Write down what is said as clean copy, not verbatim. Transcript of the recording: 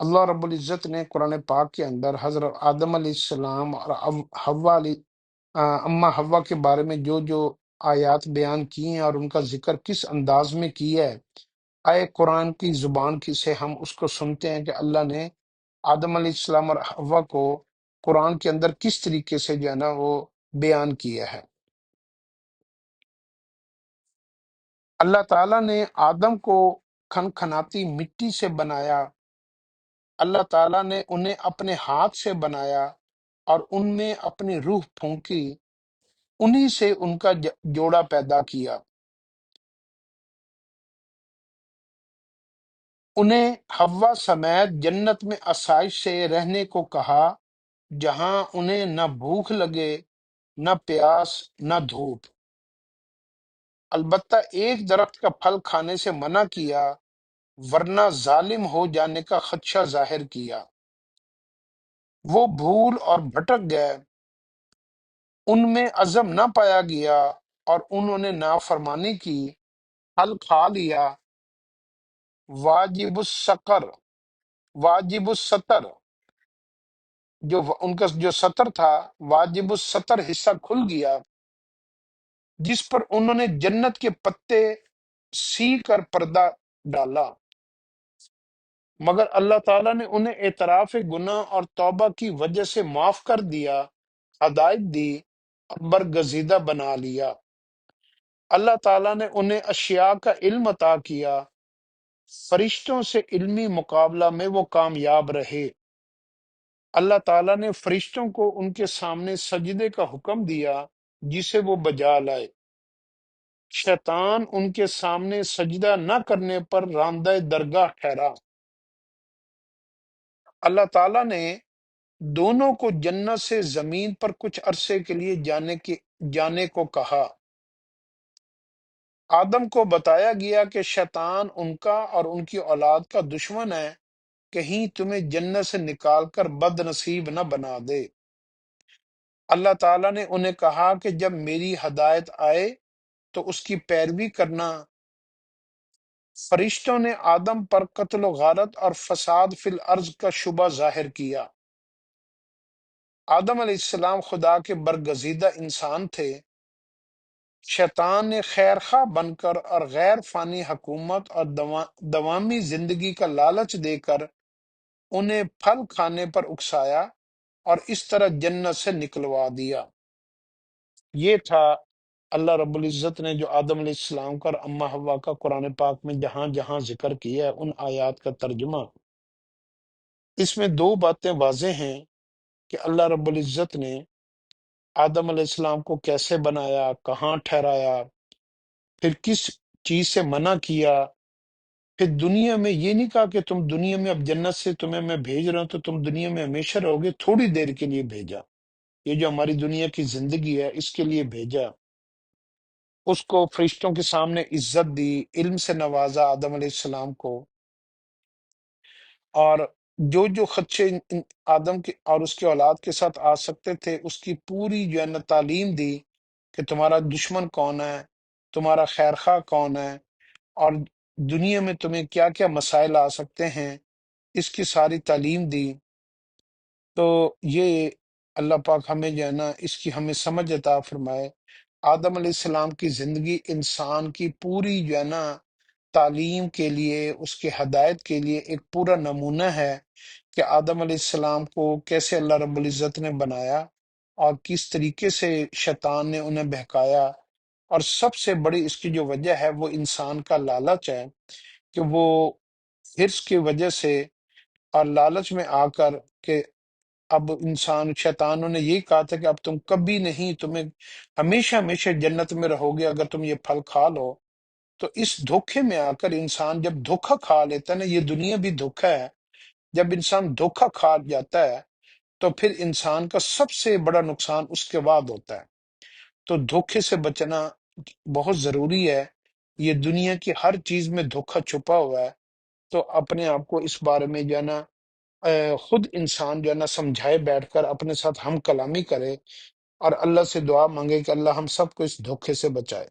اللہ رب العزت نے قرآن پاک کے اندر حضرت آدم علیہ السلام اور حوا اما حوا کے بارے میں جو جو آیات بیان کی ہیں اور ان کا ذکر کس انداز میں کیا ہے، آئے قرآن کی زبان کی سے ہم اس کو سنتے ہیں کہ اللہ نے آدم علیہ السلام اور حوا کو قرآن کے اندر کس طریقے سے جو ہے نا وہ بیان کیا ہے۔ اللہ تعالیٰ نے آدم کو کھنکھناتی مٹی سے بنایا، اللہ تعالیٰ نے انہیں اپنے ہاتھ سے بنایا اور ان میں اپنی روح پھونکی، انہی سے ان کا جوڑا پیدا کیا۔ انہیں حوا سمیت جنت میں آسائش سے رہنے کو کہا، جہاں انہیں نہ بھوک لگے، نہ پیاس، نہ دھوپ۔ البتہ ایک درخت کا پھل کھانے سے منع کیا، ورنہ ظالم ہو جانے کا خدشہ ظاہر کیا۔ وہ بھول اور بھٹک گئے، ان میں عزم نہ پایا گیا اور انہوں نے نافرمانی کی، پھل کھا لیا۔ واجب السکر، واجب الستر، جو ان کا جو سطر تھا، واجب الستر حصہ کھل گیا، جس پر انہوں نے جنت کے پتے سی کر پردہ ڈالا، مگر اللہ تعالیٰ نے انہیں اعتراف گناہ اور توبہ کی وجہ سے معاف کر دیا، ہدایت دی اور برگزیدہ بنا لیا۔ اللہ تعالیٰ نے انہیں اشیاء کا علم عطا کیا، فرشتوں سے علمی مقابلہ میں وہ کامیاب رہے۔ اللہ تعالیٰ نے فرشتوں کو ان کے سامنے سجدے کا حکم دیا جسے وہ بجا لائے۔ شیطان ان کے سامنے سجدہ نہ کرنے پر راندہ درگاہ ٹھہرا۔ اللہ تعالیٰ نے دونوں کو جنت سے زمین پر کچھ عرصے کے لیے جانے کو کہا۔ آدم کو بتایا گیا کہ شیطان ان کا اور ان کی اولاد کا دشمن ہے، کہیں تمہیں جنت سے نکال کر بد نصیب نہ بنا دے۔ اللہ تعالیٰ نے انہیں کہا کہ جب میری ہدایت آئے تو اس کی پیروی کرنا۔ فرشتوں نے آدم پر قتل و غارت اور فساد فی الارض کا شبہ ظاہر کیا۔ آدم علیہ السلام خدا کے برگزیدہ انسان تھے۔ شیطان نے خیر خواہ بن کر اور غیر فانی حکومت اور دوامی زندگی کا لالچ دے کر انہیں پھل کھانے پر اکسایا اور اس طرح جنت سے نکلوا دیا۔ یہ تھا اللہ رب العزت نے جو آدم علیہ السلام کا اور اما حوا کا قرآن پاک میں جہاں جہاں ذکر کیا ہے، ان آیات کا ترجمہ۔ اس میں دو باتیں واضح ہیں کہ اللہ رب العزت نے آدم علیہ السلام کو کیسے بنایا، کہاں ٹھہرایا، پھر کس چیز سے منع کیا، پھر دنیا میں یہ نہیں کہا کہ تم دنیا میں اب جنت سے تمہیں میں بھیج رہا ہوں تو تم دنیا میں ہمیشہ رہو گے، تھوڑی دیر کے لیے بھیجا۔ یہ جو ہماری دنیا کی زندگی ہے اس کے لیے بھیجا۔ اس کو فرشتوں کے سامنے عزت دی، علم سے نوازا آدم علیہ السلام کو، اور جو جو خدشے آدم کے اور اس کے اولاد کے ساتھ آ سکتے تھے اس کی پوری جو ہے نا تعلیم دی کہ تمہارا دشمن کون ہے، تمہارا خیر خواہ کون ہے، اور دنیا میں تمہیں کیا کیا مسائل آ سکتے ہیں، اس کی ساری تعلیم دی۔ تو یہ اللہ پاک ہمیں جو ہے نا اس کی ہمیں سمجھ عطا فرمائے۔ آدم علیہ السلام کی زندگی انسان کی پوری جو ہے نا تعلیم کے لیے، اس کے ہدایت کے لیے ایک پورا نمونہ ہے کہ آدم علیہ السلام کو کیسے اللہ رب العزت نے بنایا اور کس طریقے سے شیطان نے انہیں بہکایا، اور سب سے بڑی اس کی جو وجہ ہے وہ انسان کا لالچ ہے کہ وہ حرص کی وجہ سے اور لالچ میں آ کر کہ اب شیطانوں نے یہی کہا تھا کہ اب تم کبھی نہیں، تمہیں ہمیشہ ہمیشہ جنت میں رہو گے اگر تم یہ پھل کھا لو۔ تو اس دھوکے میں آ کر انسان جب دھوکا کھا لیتا ہے نا، یہ دنیا بھی دھوکا ہے، جب انسان دھوکا کھا جاتا ہے تو پھر انسان کا سب سے بڑا نقصان اس کے بعد ہوتا ہے۔ تو دھوکے سے بچنا بہت ضروری ہے۔ یہ دنیا کی ہر چیز میں دھوکا چھپا ہوا ہے، تو اپنے آپ کو اس بارے میں جو ہے نا خود انسان جو ہے نا سمجھائے بیٹھ کر اپنے ساتھ ہم کلامی کرے اور اللہ سے دعا مانگے کہ اللہ ہم سب کو اس دھوکے سے بچائے۔